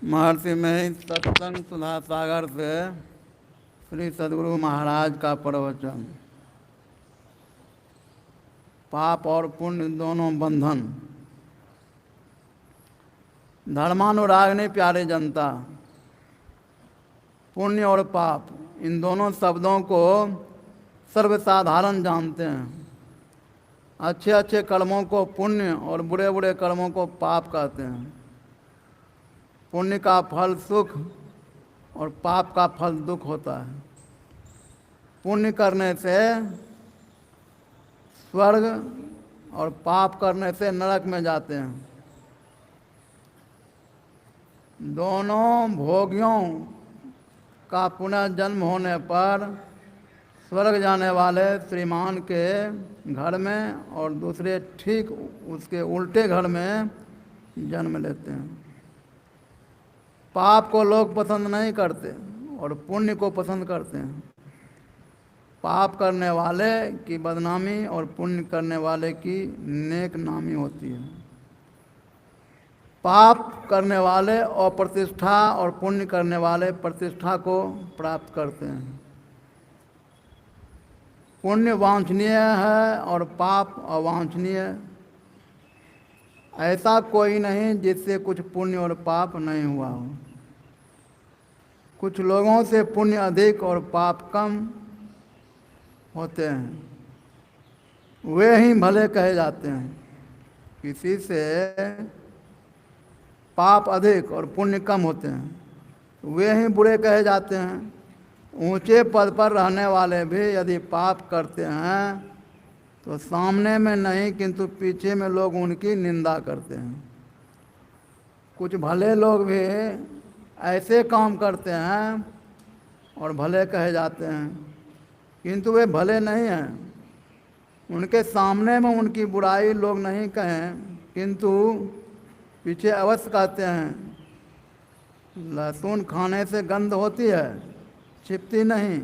महर्षि में सत्संग सुधा सागर से श्री सद्गुरु महाराज का प्रवचन। पाप और पुण्य दोनों बंधन। धर्मानुरागिणी प्यारे जनता, पुण्य और पाप इन दोनों शब्दों को सर्वसाधारण जानते हैं। अच्छे अच्छे कर्मों को पुण्य और बुरे बुरे कर्मों को पाप कहते हैं। पुण्य का फल सुख और पाप का फल दुख होता है। पुण्य करने से स्वर्ग और पाप करने से नरक में जाते हैं। दोनों भोगियों का पुनर्जन्म होने पर स्वर्ग जाने वाले श्रीमान के घर में और दूसरे ठीक उसके उल्टे घर में जन्म लेते हैं। पाप को लोग पसंद नहीं करते और पुण्य को पसंद करते हैं। पाप करने वाले की बदनामी और पुण्य करने वाले की नेक नामी होती है। पाप करने वाले अप्रतिष्ठा और पुण्य करने वाले प्रतिष्ठा को प्राप्त करते हैं। पुण्य वांछनीय है और पाप अवांछनीय। ऐसा कोई नहीं जिससे कुछ पुण्य और पाप नहीं हुआ हो। कुछ लोगों से पुण्य अधिक और पाप कम होते हैं, वे ही भले कहे जाते हैं। किसी से पाप अधिक और पुण्य कम होते हैं, वे ही बुरे कहे जाते हैं। ऊंचे पद पर रहने वाले भी यदि पाप करते हैं तो सामने में नहीं किंतु पीछे में लोग उनकी निंदा करते हैं। कुछ भले लोग भी ऐसे काम करते हैं और भले कहे जाते हैं, किंतु वे भले नहीं हैं। उनके सामने में उनकी बुराई लोग नहीं कहें, किंतु पीछे अवश्य कहते हैं। लहसुन खाने से गंध होती है, छिपती नहीं।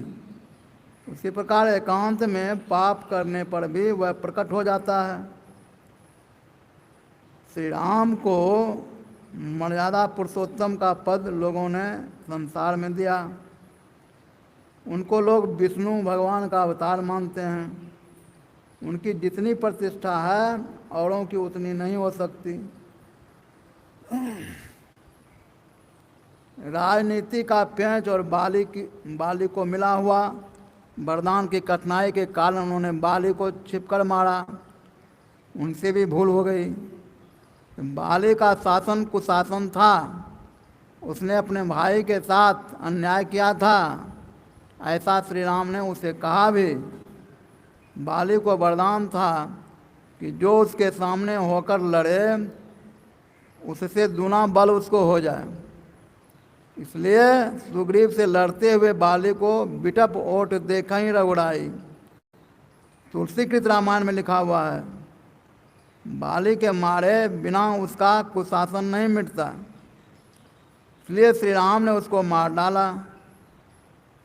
उसी प्रकार एकांत में पाप करने पर भी वह प्रकट हो जाता है। श्री राम को मर्यादा पुरुषोत्तम का पद लोगों ने संसार में दिया। उनको लोग विष्णु भगवान का अवतार मानते हैं। उनकी जितनी प्रतिष्ठा है औरों की उतनी नहीं हो सकती। राजनीति का पेंच और बाली को मिला हुआ वरदान की कठिनाई के कारण उन्होंने बाली को छिपकर मारा। उनसे भी भूल हो गई। बाली का शासन कुशासन था। उसने अपने भाई के साथ अन्याय किया था, ऐसा श्री राम ने उसे कहा भी। बाली को वरदान था कि जो उसके सामने होकर लड़े उससे दूना बल उसको हो जाए। इसलिए सुग्रीव से लड़ते हुए बाली को बिटप ओट देखा ही रगुड़ाई। तुलसीकृत रामायण में लिखा हुआ है, बाली के मारे बिना उसका कुशासन नहीं मिटता। इसलिए श्री राम ने उसको मार डाला।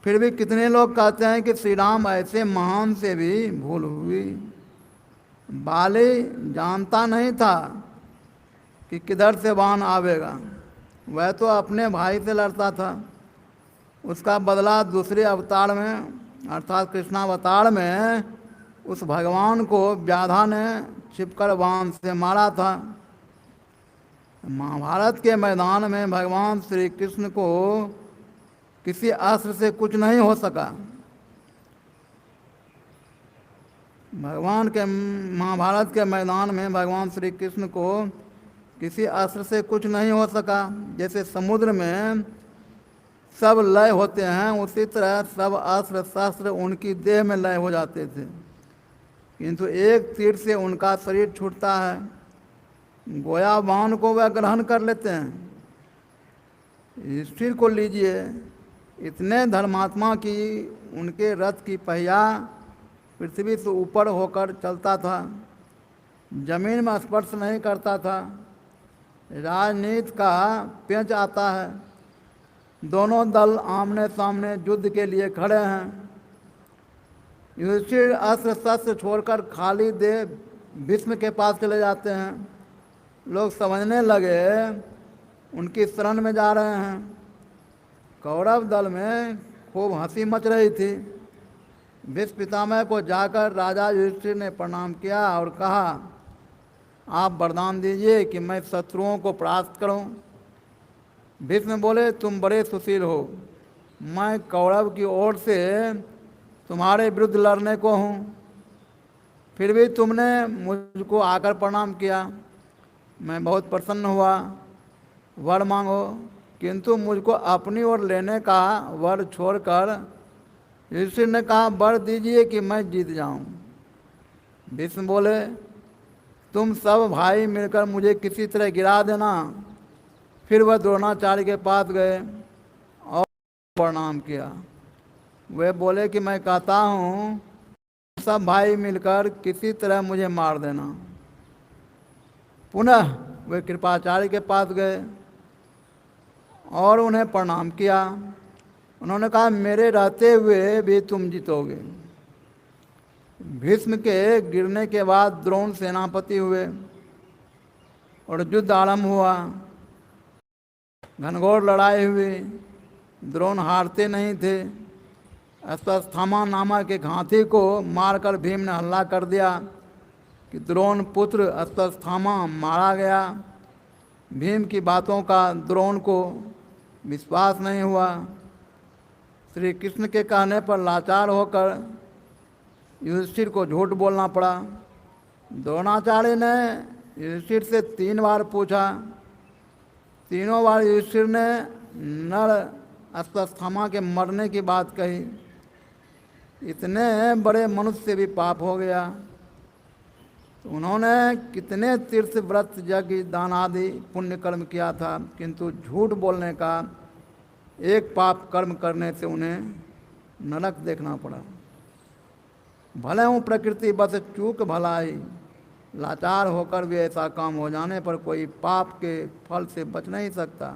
फिर भी कितने लोग कहते हैं कि श्री राम ऐसे महान से भी भूल हुई। बाली जानता नहीं था कि किधर से बाण आवेगा। वह तो अपने भाई से लड़ता था। उसका बदला दूसरे अवतार में अर्थात कृष्णावतार में उस भगवान को व्याधा ने छिपकर बाण से मारा था। महाभारत के मैदान में भगवान श्री कृष्ण को किसी अस्त्र से कुछ नहीं हो सका। महाभारत के मैदान में भगवान श्री कृष्ण को किसी अस्त्र से कुछ नहीं हो सका। जैसे समुद्र में सब लय होते हैं, उसी तरह सब अस्त्र शस्त्र उनकी देह में लय हो जाते थे, किंतु एक तीर से उनका शरीर छूटता है। गोया बाण को वह ग्रहण कर लेते हैं। युधिष्ठिर को लीजिए, इतने धर्मात्मा की उनके रथ की पहिया पृथ्वी से ऊपर होकर चलता था, जमीन में स्पर्श नहीं करता था। राजनीति का पेंच आता है। दोनों दल आमने सामने युद्ध के लिए खड़े हैं। युधिष्ठिर अस्त्र शस्त्र छोड़कर खाली देह भीष्म के पास चले जाते हैं। लोग समझने लगे उनकी शरण में जा रहे हैं। कौरव दल में खूब हंसी मच रही थी। भीष्म पितामह को जाकर राजा युधिष्ठिर ने प्रणाम किया और कहा, आप वरदान दीजिए कि मैं शत्रुओं को परास्त करूं। भीष्म बोले, तुम बड़े सुशील हो, मैं कौरव की ओर से तुम्हारे विरुद्ध लड़ने को हूँ, फिर भी तुमने मुझको आकर प्रणाम किया। मैं बहुत प्रसन्न हुआ। वर मांगो, किंतु मुझको अपनी ओर लेने का वर छोड़कर युधिष्ठिर ने कहा, वर दीजिए कि मैं जीत जाऊं। भीष्म बोले, तुम सब भाई मिलकर मुझे किसी तरह गिरा देना। फिर वह द्रोणाचार्य के पास गए और प्रणाम किया। वे बोले कि मैं कहता हूँ सब भाई मिलकर किसी तरह मुझे मार देना। पुनः वे कृपाचार्य के पास गए और उन्हें प्रणाम किया। उन्होंने कहा, मेरे रहते हुए भी तुम जीतोगे। भीष्म के गिरने के बाद द्रोण सेनापति हुए और युद्ध आरंभ हुआ। घनघोर लड़ाई हुई। द्रोण हारते नहीं थे। अश्वत्थामा नामक एक हाथी को मारकर भीम ने हल्ला कर दिया कि द्रोण पुत्र अश्वत्थामा मारा गया। भीम की बातों का द्रोण को विश्वास नहीं हुआ। श्री कृष्ण के कहने पर लाचार होकर युधिष्ठिर को झूठ बोलना पड़ा। द्रोणाचार्य ने युधिष्ठिर से 3 बार पूछा। तीनों बार युधिष्ठिर ने नर अश्वत्थामा के मरने की बात कही। इतने बड़े मनुष्य से भी पाप हो गया। तो उन्होंने कितने तीर्थ व्रत यज्ञ दान आदि पुण्य कर्म किया था, किंतु झूठ बोलने का एक पाप कर्म करने से उन्हें नरक देखना पड़ा। भले हूँ प्रकृति बस चूक भलाई, लाचार होकर भी ऐसा काम हो जाने पर कोई पाप के फल से बच नहीं सकता।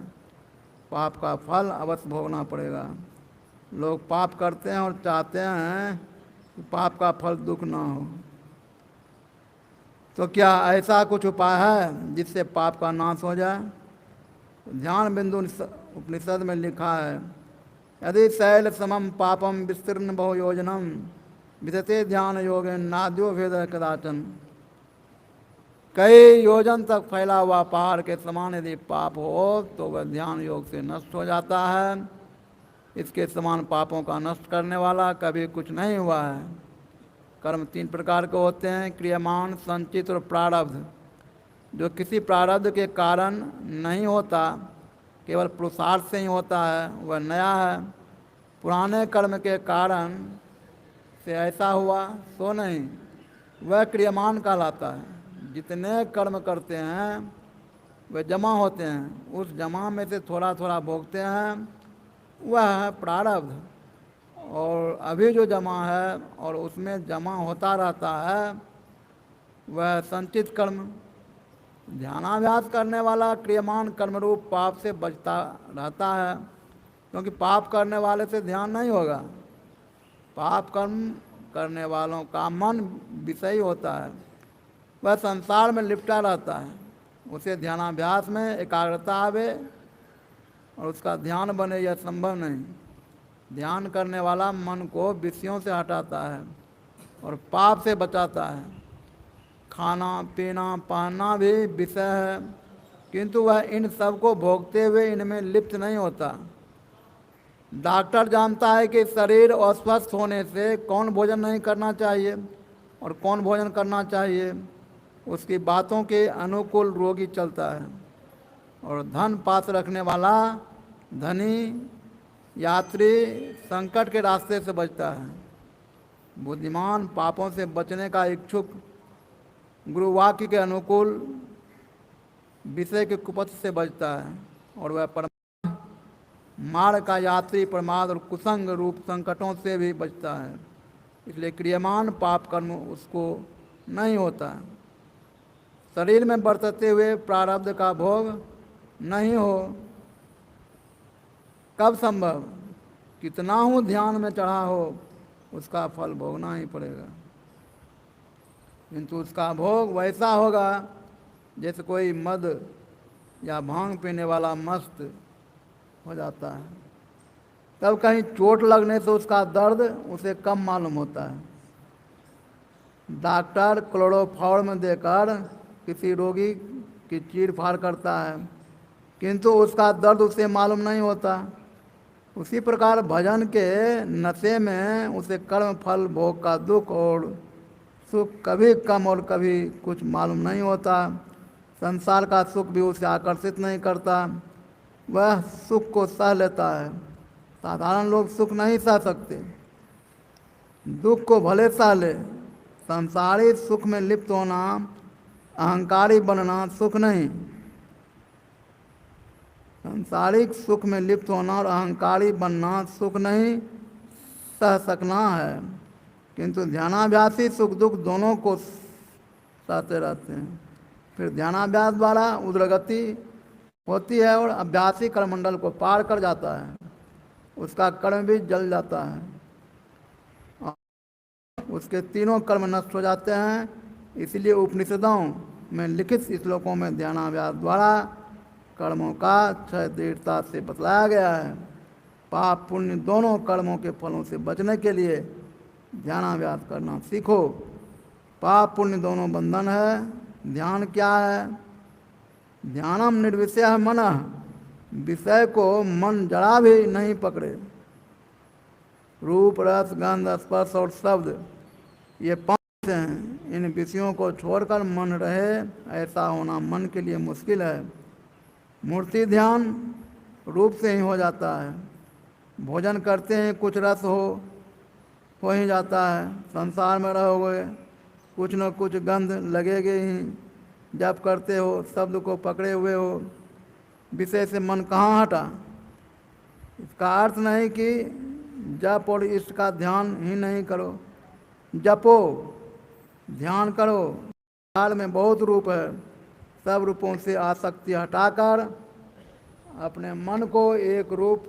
पाप का फल अवश्य भोगना पड़ेगा। लोग पाप करते हैं और चाहते हैं कि पाप का फल दुख ना हो। तो क्या ऐसा कुछ उपाय है जिससे पाप का नाश हो जाए? ध्यान बिंदु उपनिषद में लिखा है, यदि शैल समम पापम विस्तीर्ण बहु योजनम विदते ध्यान योगे नाद्यो भेद कदाचन। कई योजन तक फैला हुआ पहाड़ के समान यदि पाप हो तो वह ध्यान योग से नष्ट हो जाता है। इसके समान पापों का नष्ट करने वाला कभी कुछ नहीं हुआ है। कर्म 3 प्रकार के होते हैं, क्रियमाण, संचित और प्रारब्ध। जो किसी प्रारब्ध के कारण नहीं होता, केवल पुरुषार्थ से ही होता है, वह नया है। पुराने कर्म के कारण से ऐसा हुआ सो नहीं, वह क्रियमाण कहलाता है। जितने कर्म करते हैं वे जमा होते हैं, उस जमा में से थोड़ा थोड़ा भोगते हैं, वह है प्रारब्ध। और अभी जो जमा है और उसमें जमा होता रहता है वह संचित कर्म। ध्यानाभ्यास करने वाला क्रियमाण कर्मरूप पाप से बचता रहता है, क्योंकि पाप करने वाले से ध्यान नहीं होगा। पाप कर्म करने वालों का मन विषयी होता है, वह संसार में लिपटा रहता है। उसे ध्यानाभ्यास में एकाग्रता आवे और उसका ध्यान बने, यह संभव नहीं। ध्यान करने वाला मन को विषयों से हटाता है और पाप से बचाता है। खाना पीना पहनना भी विषय है, किंतु वह इन सब को भोगते हुए इनमें लिप्त नहीं होता। डॉक्टर जानता है कि शरीर अस्वस्थ होने से कौन भोजन नहीं करना चाहिए और कौन भोजन करना चाहिए। उसकी बातों के अनुकूल रोगी चलता है और धन पास रखने वाला धनी यात्री संकट के रास्ते से बचता है। बुद्धिमान पापों से बचने का इच्छुक गुरुवाक्य के अनुकूल विषय के कुपथ से बचता है और वह मार्ग का यात्री प्रमाद और कुसंग रूप संकटों से भी बचता है। इसलिए क्रियमान पाप कर्म उसको नहीं होता। शरीर में बरतते हुए प्रारब्ध का भोग नहीं हो, कब संभव? कितना हूँ ध्यान में चढ़ा हो, उसका फल भोगना ही पड़ेगा। किंतु उसका भोग वैसा होगा जैसे कोई मद या भांग पीने वाला मस्त हो जाता है, तब कहीं चोट लगने से उसका दर्द उसे कम मालूम होता है। डॉक्टर क्लोरोफॉर्म देकर किसी रोगी की चीर फाड़ करता है, किंतु उसका दर्द उसे मालूम नहीं होता। उसी प्रकार भजन के नशे में उसे कर्म फल भोग का दुख और सुख कभी कम और कभी कुछ मालूम नहीं होता। संसार का सुख भी उसे आकर्षित नहीं करता, वह सुख को सह लेता है। साधारण लोग सुख नहीं सह सकते, दुख को भले सह ले। संसारी सुख में लिप्त होना, अहंकारी बनना सुख नहीं। सांसारिक सुख में लिप्त होना और अहंकारी बनना सुख नहीं सह सकना है, किंतु ध्यानाभ्यासी सुख दुख दोनों को सहते रहते हैं। फिर ध्यानाभ्यास द्वारा उद्रगति होती है और अभ्यासी कर्मंडल को पार कर जाता है, उसका कर्म भी जल जाता है, उसके तीनों कर्म नष्ट हो जाते हैं। इसलिए उपनिषदों में लिखित श्लोकों में ध्यानाभ्यास द्वारा कर्मों का क्षय दृढ़ता से बतलाया गया है। पाप पुण्य दोनों कर्मों के फलों से बचने के लिए ध्यानाभ्यास करना सीखो। पाप पुण्य दोनों बंधन है। ध्यान क्या है? ध्यानम निर्विषय मनः, विषय को मन जरा भी नहीं पकड़े। रूप रस गंध स्पर्श और शब्द, ये पांच हैं, इन विषयों को छोड़कर मन रहे, ऐसा होना मन के लिए मुश्किल है। मूर्ति ध्यान रूप से ही हो जाता है। भोजन करते हैं कुछ रस हो ही जाता है। संसार में रहोगे कुछ न कुछ गंध लगेगी ही। जब करते हो शब्द को पकड़े हुए हो, विषय से मन कहाँ हटा। इसका अर्थ नहीं कि जप और इष्ट का ध्यान ही नहीं करो। जपो, ध्यान करो। काल में बहुत रूप है, सब रूपों से आसक्ति हटाकर अपने मन को एक रूप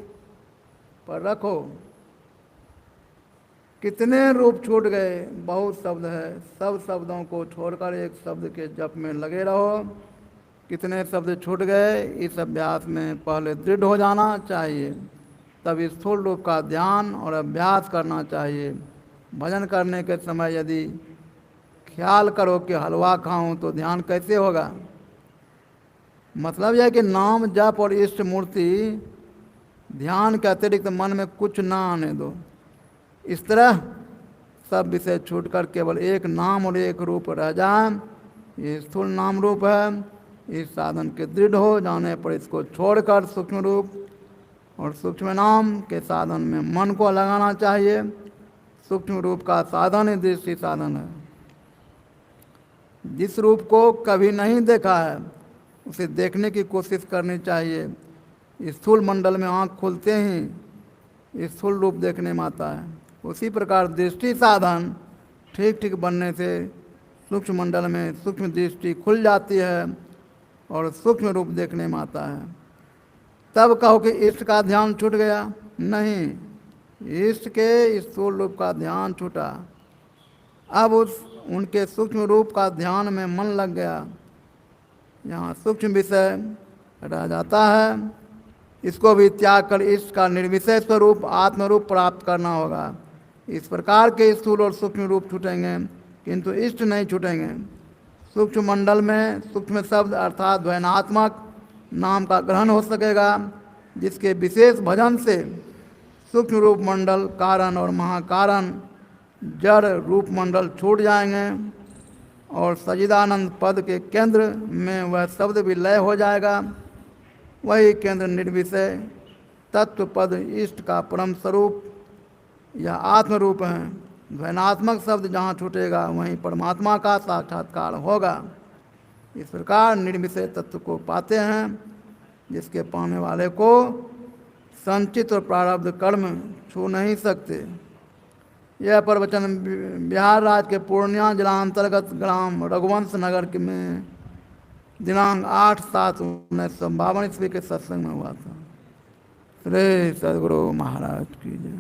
पर रखो। कितने रूप छूट गए, बहुत शब्द है, सब शब्दों को छोड़कर एक शब्द के जप में लगे रहो। कितने शब्द छूट गए, इस अभ्यास में पहले दृढ़ हो जाना चाहिए, तब स्थूल रूप का ध्यान और अभ्यास करना चाहिए। भजन करने के समय यदि ख्याल करो कि हलवा खाऊं तो ध्यान कैसे होगा। मतलब यह कि नाम जप और इष्ट मूर्ति ध्यान के अतिरिक्त मन में कुछ ना आने दो। इस तरह सब विषय छूटकर केवल एक नाम और एक रूप रह जाए। ये स्थूल नाम रूप है। इस साधन के दृढ़ हो जाने पर इसको छोड़कर सूक्ष्म रूप और सूक्ष्म नाम के साधन में मन को लगाना चाहिए। सूक्ष्म रूप का साधन ही दृष्टि साधन है। जिस रूप को कभी नहीं देखा है उसे देखने की कोशिश करनी चाहिए। स्थूल मंडल में आँख खुलते ही स्थूल रूप देखने में आता है। उसी प्रकार दृष्टि साधन ठीक ठीक बनने से सूक्ष्म मंडल में सूक्ष्म दृष्टि खुल जाती है और सूक्ष्म रूप देखने में आता है। तब कहो कि इष्ट का ध्यान छूट गया, नहीं, इष्ट के स्थूल रूप का ध्यान छूटा। अब उनके सूक्ष्म रूप का ध्यान में मन लग गया। यहाँ सूक्ष्म विषय रह जाता है। इसको भी त्याग कर इष्ट का निर्विषय स्वरूप आत्मरूप प्राप्त करना होगा। इस प्रकार के स्थूल और सूक्ष्म रूप छूटेंगे, किंतु इष्ट नहीं छूटेंगे। सूक्ष्म मंडल में सूक्ष्म शब्द अर्थात द्वैनात्मक नाम का ग्रहण हो सकेगा, जिसके विशेष भजन से सूक्ष्म रूप मंडल कारण और महाकारण जड़ रूप मंडल छूट जाएंगे और सच्चिदानंद पद के केंद्र में वह शब्द भी लय हो जाएगा। वही केंद्र निर्विषय तत्व पद इष्ट का परम स्वरूप या आत्म रूप है। द्वैनात्मक शब्द जहाँ छूटेगा वहीं परमात्मा का साक्षात्कार होगा। इस प्रकार निर्विषय तत्व को पाते हैं, जिसके पाने वाले को संचित और प्रारब्ध कर्म छू नहीं सकते। यह प्रवचन बिहार राज्य के पूर्णिया जिला अंतर्गत ग्राम रघुवंश नगर में दिनांक 8/7/1952 ईस्वी के सत्संग में हुआ था। श्री सद्गुरु महाराज की जय।